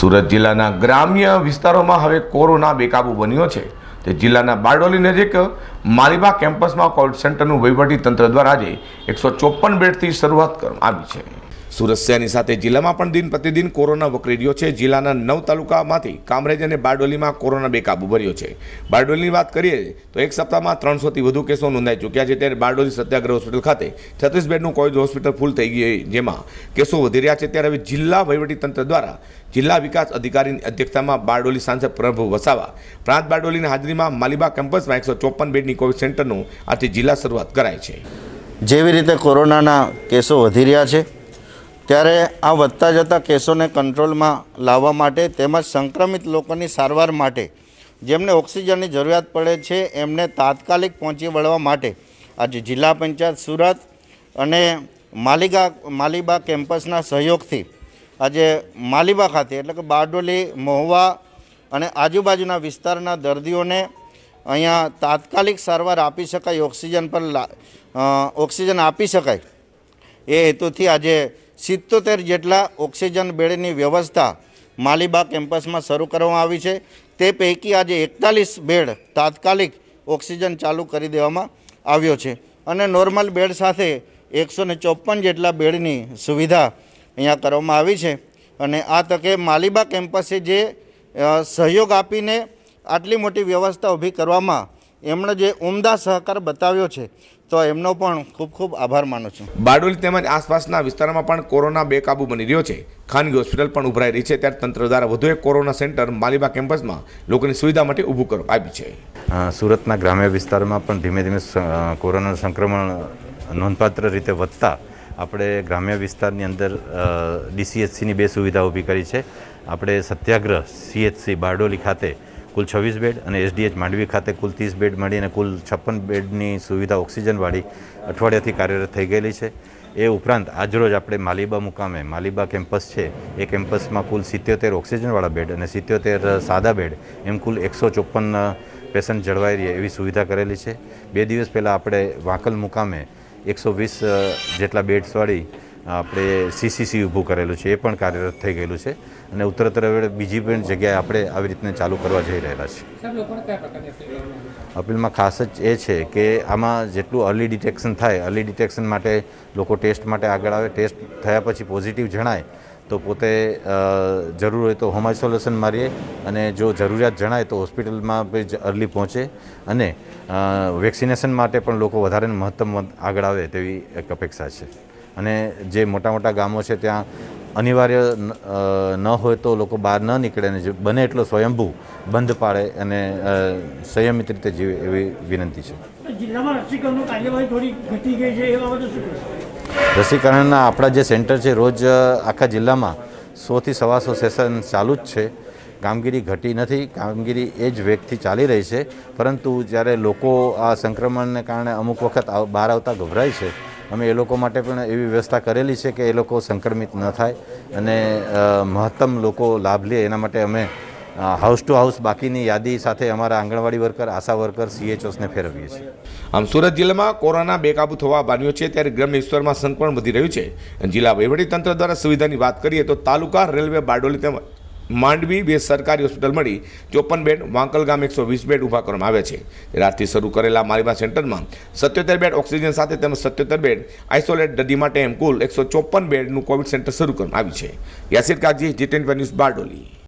સુરત જિલ્લાના ગ્રામ્ય વિસ્તારોમાં હવે કોરોના બેકાબૂ બન્યો છે। તે જિલ્લાના બારડોલી નજીક માલીબા કેમ્પસમાં કોવિડ સેન્ટરનું વહીવટી તંત્ર દ્વારા આજે 154 બેડથી શરૂઆત કરવામાં આવી છે। સુરત શહેરની સાથે જિલ્લામાં પણ દિન પ્રતિદિન કોરોના વકરી રહ્યો છે। જિલ્લાના 9 તાલુકામાંથી કામરેજ અને બારડોલીમાં કોરોના બેકાબૂ ભર્યો છે। બારડોલીની વાત કરીએ તો એક સપ્તાહમાં 300થી વધુ કેસો નોંધાઈ ચૂક્યા છે, ત્યારે બારડોલી સત્યાગ્રહ હોસ્પિટલ ખાતે 36 બેડનું કોવિડ હોસ્પિટલ ફૂલ થઈ ગઈ, જેમાં કેસો વધી રહ્યા છે। ત્યારે હવે જિલ્લા વહીવટીતંત્ર દ્વારા જિલ્લા વિકાસ અધિકારીની અધ્યક્ષતામાં બારડોલી સાંસદ પ્રભુ વસાવા પ્રાંત બારડોલીની હાજરીમાં માલીબા કેમ્પસમાં 154 બેડની કોવિડ સેન્ટરનું આજથી જિલ્લા શરૂઆત કરાઈ છે। જેવી રીતે કોરોનાના કેસો વધી રહ્યા છે, ત્યારે આ વધતા જતા કેસોને કંટ્રોલમાં લાવવા માટે તેમજ સંક્રમિત લોકોની સારવાર માટે જેમને ઓક્સિજનની જરૂરિયાત પડે છે એમને તાત્કાલિક પહોંચી વળવા માટે આજે જિલ્લા પંચાયત સુરત અને માલીબા કેમ્પસના સહયોગથી આજે માલીબા ખાતે એટલે કે બારડોલી, મહુવા અને આજુબાજુના વિસ્તારના દર્દીઓને અહીંયા તાત્કાલિક સારવાર આપી શકાય, ઓક્સિજન આપી શકાય એ હેતુથી આજે 77 જેટલા ઓક્સિજન બેડની વ્યવસ્થા માલીબા કેમ્પસમાં શરૂ કરવામાં આવી છે। તે પૈકી આજે 41 બેડ તાત્કાલિક ઓક્સિજન ચાલુ કરી દેવામાં આવ્યો છે અને નોર્મલ બેડ સાથે 154 જેટલા બેડની સુવિધા અહીંયા કરવામાં આવી છે। અને આ તકે માલીબા કેમ્પસે જે સહયોગ આપીને આટલી મોટી વ્યવસ્થા ઊભી કરવામાં એમણે જે ઉમદા સહકાર બતાવ્યો છે, તો એમનો પણ ખૂબ ખૂબ આભાર માનું છું। બારડોલી તેમજ આસપાસના વિસ્તારોમાં પણ કોરોના બેકાબૂ બની રહ્યો છે। ખાનગી હોસ્પિટલ પણ ઉભરાઈ રહી છે, ત્યારે તંત્ર દ્વારા વધુ એક કોરોના સેન્ટર માલીબા કેમ્પસમાં લોકોની સુવિધા માટે ઊભું કરવામાં આવ્યું છે। સુરતના ગ્રામ્ય વિસ્તારમાં પણ ધીમે ધીમે કોરોનાનું સંક્રમણ નોંધપાત્ર રીતે વધતા આપણે ગ્રામ્ય વિસ્તારની અંદર DCHCની 2 સુવિધા ઊભી કરી છે। આપણે સત્યાગ્રહ CHC બારડોલી ખાતે કુલ 26 બેડ અને SDH માંડવી ખાતે કુલ 30 બેડ મળીને કુલ 56 બેડની સુવિધા ઓક્સિજનવાળી અઠવાડિયાથી કાર્યરત થઈ ગયેલી છે। એ ઉપરાંત આજરોજ આપણે માલીબા મુકામે માલીબા કેમ્પસ છે, એ કેમ્પસમાં કુલ 77 ઓક્સિજનવાળા બેડ અને 77 સાદા બેડ એમ કુલ 154 પેશન્ટ જળવાઈ રહે એવી સુવિધા કરેલી છે। 2 દિવસ પહેલાં આપણે વાંકલ મુકામે 120 જેટલા બેડ્સવાળી આપણે CCC ઊભું કરેલું છે, એ પણ કાર્યરત થઈ ગયેલું છે અને ઉત્તરોત્તર હવે બીજી પણ જગ્યાએ આપણે આવી રીતને ચાલુ કરવા જઈ રહેલા છીએ। અપીલમાં ખાસ જ એ છે કે આમાં જેટલું અર્લી ડિટેક્શન થાય, અર્લી ડિટેક્શન માટે લોકો ટેસ્ટ માટે આગળ આવે, ટેસ્ટ થયા પછી પોઝિટિવ જણાય તો પોતે જરૂર હોય તો હોમ આઇસોલેશન મારીએ અને જો જરૂરિયાત જણાય તો હોસ્પિટલમાં અર્લી પહોંચે અને વેક્સિનેશન માટે પણ લોકો વધારે મહત્તમ આગળ આવે તેવી એક અપેક્ષા છે। અને જે મોટા મોટા ગામો છે ત્યાં અનિવાર્ય ન હોય તો લોકો બહાર ન નીકળે અને જે બને એટલો સ્વયંભૂ બંધ પાડે અને સંયમિત રીતે જીવે એવી વિનંતી છે। જિલ્લામાં રસીકરણની કાર્યવાહી થોડી ઘટી ગઈ છે, એ બાબતે શું કહેશો? રસીકરણના આપણા જે સેન્ટર છે, રોજ આખા જિલ્લામાં 100થી 125 સેશન ચાલુ જ છે। કામગીરી ઘટી નથી, કામગીરી એ જ વેગથી ચાલી રહી છે, પરંતુ જ્યારે લોકો આ સંક્રમણને કારણે અમુક વખત બહાર આવતા ગભરાય છે, અમે એ લોકો માટે પણ એવી વ્યવસ્થા કરેલી છે કે એ લોકો સંક્રમિત ન થાય અને મહત્તમ લોકો લાભ લે એના માટે અમે હાઉસ ટુ હાઉસ બાકીની યાદી સાથે અમારા આંગણવાડી વર્કર, આશા વર્કર, CHOsને ફેરવીએ છીએ। આમ સુરત જિલ્લામાં કોરોના બેકાબૂ થવા પામ્યો છે, ત્યારે ગ્રામ્ય વિસ્તારમાં સંક્રમણ વધી રહ્યું છે। જિલ્લા વહીવટીતંત્ર દ્વારા સુવિધાની વાત કરીએ તો તાલુકા, રેલવે, બારડોલી તેમજ માંડવી 2 સરકારી હોસ્પિટલ મળી 54 બેડ, વાંકલ ગામ 120 બેડ ઊભા કરવામાં આવ્યા છે। રાતથી શરૂ કરેલા માલીબા સેન્ટરમાં 77 બેડ ઓક્સિજન સાથે તેમજ 77 બેડ આઇસોલેટ દર્દી માટે એમ કુલ 154 બેડનું કોવિડ સેન્ટર શરૂ કરવામાં આવ્યું છે। Yasir કાજી, G10 news, Bardoli.